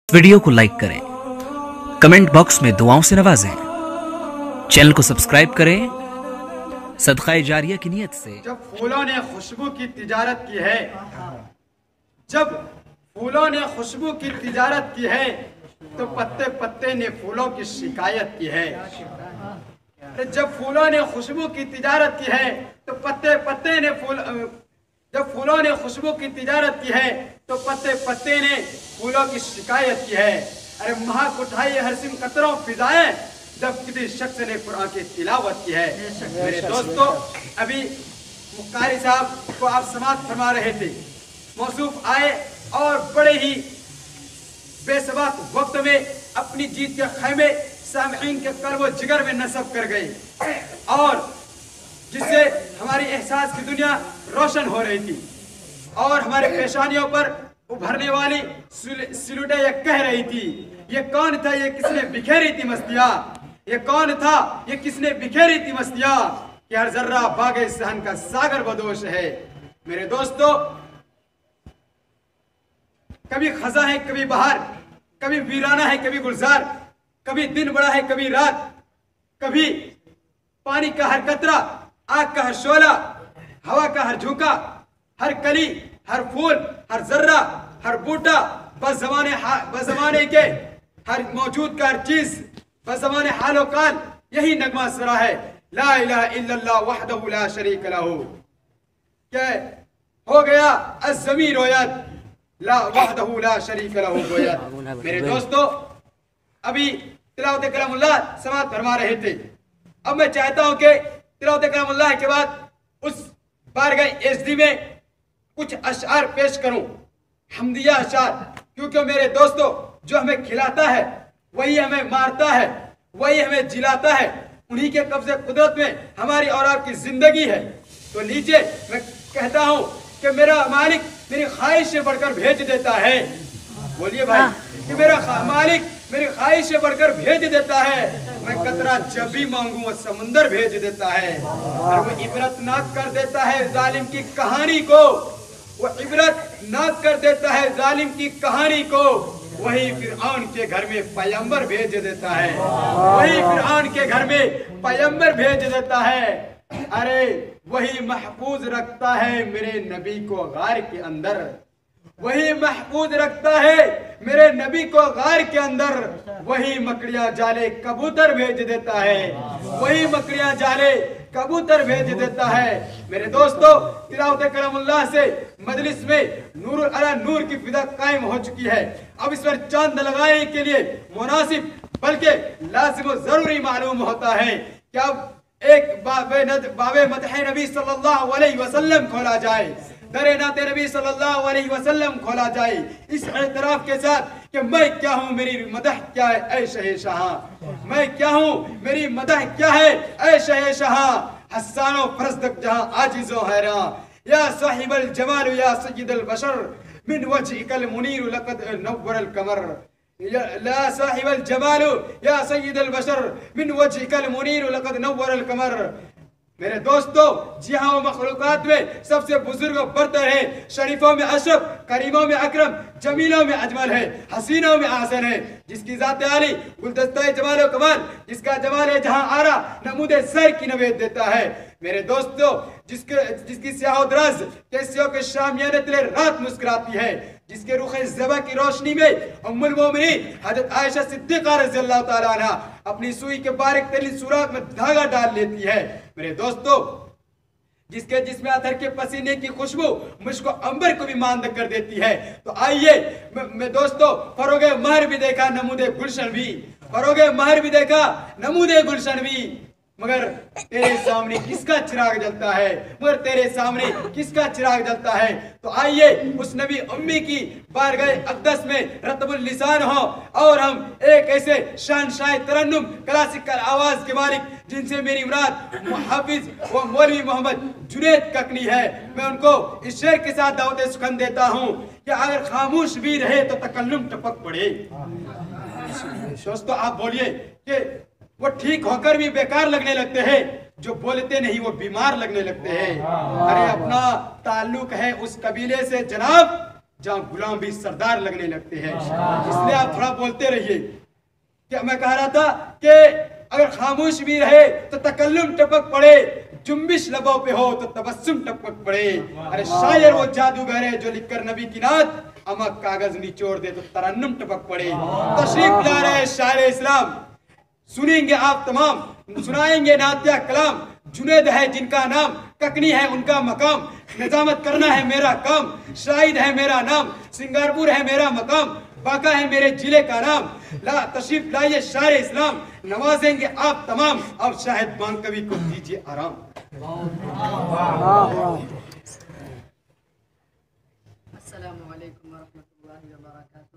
Video को like करें, comment box में दुआओं से नवाजें, चैनल को सब्सक्राइब करें सदका जारिया की नियत से। जब फूलों ने खुशबू की तिजारत की है, जब फूलों ने खुशबू की तिजारत की है, तो पत्ते पत्ते ने फूलों की शिकायत की है। जब फूलों ने खुशबू की तिजारत की है, तो पत्ते पत्ते ने जब फूलों ने खुशबू की तिजारत की है, तो पत्ते पत्ते ने फूलों की शिकायत की है। अरे महक उठाई हर सिम कतरों फिजाएं, जब किसी शख्स ने कुरान की तिलावत की है। मेरे दोस्तों, अभी कारी साहब को आप समाप्त फरमा रहे थे, मौसूफ आए और बड़े ही बेसबाक वक्त में अपनी जीत के खैमे सामईन के कल्ब जिगर में नस्ब कर गए, और जिससे हमारी एहसास की दुनिया रोशन हो रही थी और हमारे पेशानियों पर उभरने वाली सिलुटें ये कह रही थी, ये कौन था, ये किसने बिखेरी थी मस्तियां, ये कौन था, ये किसने बिखेरी थी मस्तियां, कि हर जर्रा बागे सहन का सागर बदोश है। मेरे दोस्तों, कभी खजा है, कभी बहार, कभी वीराना है, कभी गुलजार, कभी दिन बड़ा है, कभी रात, कभी पानी का हर कतरा, आग का हर शोला, हवा का हर झोंका, हर कली, हर फूल, हर जर्रा, हर बूटा, बज़माने के हर मौजूद का हर चीज, बज़माने हालो काल, यही नगमा सरा है, ला इलाहा इल्लल्लाह वहदहु ला शरीक लहू। क्या हो गया अज़्ज़मीर रोयत, ला वहदहु ला शरीक लहू गोयत। मेरे दोस्तों, अभी तिलावत कलामुल्लाह समाप्त फरमा रहे थे। अब मैं चाहता हूं कि तिलावत कलामुल्लाह के बाद उस बारगाह एसडी में कुछ अशआर पेश करूं, हमदिया अशआर, क्योंकि मेरे दोस्तों, जो हमें खिलाता है वही हमें मारता है, वही हमें जिलाता है, उन्हीं के कब्जे कुदरत में हमारी और आपकी जिंदगी है। तो नीचे मैं कहता हूं कि मेरा मालिक मेरी ख्वाहिश से बढ़कर भेज देता है। बोलिए भाई, कि मेरा मालिक मेरी ख्वाहिश से बढ़कर भेज देता है। मैं कतरा जब भी मांगू वो समुंदर भेज देता है, और वो इबरतनाक कर देता है जालिम की कहानी को, वो इबरतनाक कर देता है जालिम की कहानी को। वही फिरऔन के घर में पैगंबर भेज देता है, वही फिरऔन के घर में पैगंबर भेज देता है। अरे वही महफूज रखता है मेरे नबी को गार के अंदर, वही महफूज रखता है मेरे नबी को गार के अंदर। वही मकड़ियां जाले कबूतर भेज देता है, वही मकड़ियां जाले कबूतर भेज देता है। मेरे दोस्तों, तिलावत कलामुल्लाह से मजलिस में नूर अला नूर की फिदा कायम हो चुकी है। अब इस पर चांद लगाने के लिए मुनासिब बल्कि लाजिम जरूरी मालूम होता है कि अब एक बाबे मदह नबी सल्लल्लाहु अलैहि वसल्लम खोला जाए, दरे नाते नबी सल्लल्लाहु अलैहि वसल्लम खोला जाए, इस एतराफ के साथ कि मैं क्या हूँ, मेरी मदह क्या है ऐ शहंशाह, मैं क्या हूँ, मेरी मदह क्या है ऐ शहंशाह। हस्सानो फरज़दक जहाँ आजिज़ो हैरान, या साहिबल जमाल या सय्यदल बशर, मिन वजहिकल मुनीर लक़द नव्वरल कमर, ला साहिबल जमाल या सय्यदल बशर, मिन वजहिकल मुनीर लक़द नव्वरल कमर। मेरे दोस्तों, जी हाँ, वो मखलूकात में सबसे बुजुर्ग बरतर है, शरीफों में अशरफ, करीमों में अकरम, जमीलों में अजमल है, हसीनों में आसन है, जिसकी जात आली गुलदस्ता जमाल व कमाल, जिसका जमाल है जहाँ आरा नमूदे सर की नवेद देता है। मेरे दोस्तों, जिसकी स्याह-ओ-दराज कैसियों के शामियाने तले रात मुस्कुराती है, जिसके रुखे ज़बा की रोशनी में उम्मुल मोमिनीन हज़रत आयशा सिद्दीक़ा रज़ियल्लाहु ताला अन्हा अपनी सुई के बारीक तरीन सुराख में धागा डाल लेती है। मेरे दोस्तों, जिसके जिसमें अतर के पसीने की खुशबू मुझको अंबर को भी मांद कर देती है। तो आइए मैं दोस्तों, फरोगे महर भी देखा नमूदे गुलशन भी, फरोगे महर भी देखा नमूदे गुलशन भी, मगर तेरे सामने किसका चिराग जलता है, मगर तेरे सामने किसका चिराग जलता है। तो आइए उस नबी उम्मी की बारगाह अक़दस में रतबुल लिसान हो, और हम एक ऐसे शानशाह तरन्नुम क्लासिकल आवाज के मालिक, जिनसे मेरी मुराद हाफिज व मौलवी मोहम्मद जुनैद ककनी है, मैं उनको इस शेर के साथ दावत सुखन देता हूँ कि अगर खामोश भी रहे तो तकल्लुम टपक पड़े। दोस्तों, आप बोलिए कि वो ठीक होकर भी बेकार लगने लगते हैं, जो बोलते नहीं वो बीमार लगने लगते हैं। अरे अपना ताल्लुक है उस कबीले से जनाब, جہاں غلام بھی سردار لگنے لگتے ہیں. اس لیے آپ تھوڑا بولتے رہیے. کہ میں کہہ رہا تھا کہ اگر خاموش بھی رہے تو تکلم ٹپک پڑے, جنبش لبوں پہ ہو تو تبسم ٹپک پڑے. ارے شاعر وہ جادوگر ہے جو لکھ کر نبی کی نعت اما کاغذ نچوڑ دے تو ترنم ٹپک پڑے. تشریف لا رہے شاعر اسلام, سنیں گے آپ تمام, سنائیں گے نعتیہ کلام. جنید ہے جن کا نام, ککنی ہے ان کا مقام, نظامت کرنا ہے میرا کام, شاہد ہے میرا نام, سنگارپور ہے میرا مقام, باقا ہے میرے ضلع کا نام. لا تشریف لائیے شاعر اسلام, نوازیں گے آپ تمام. اب شاہد بان کبھی کو دیجیے آرام. السلام علیکم ورحمۃ اللہ وبرکاتہ.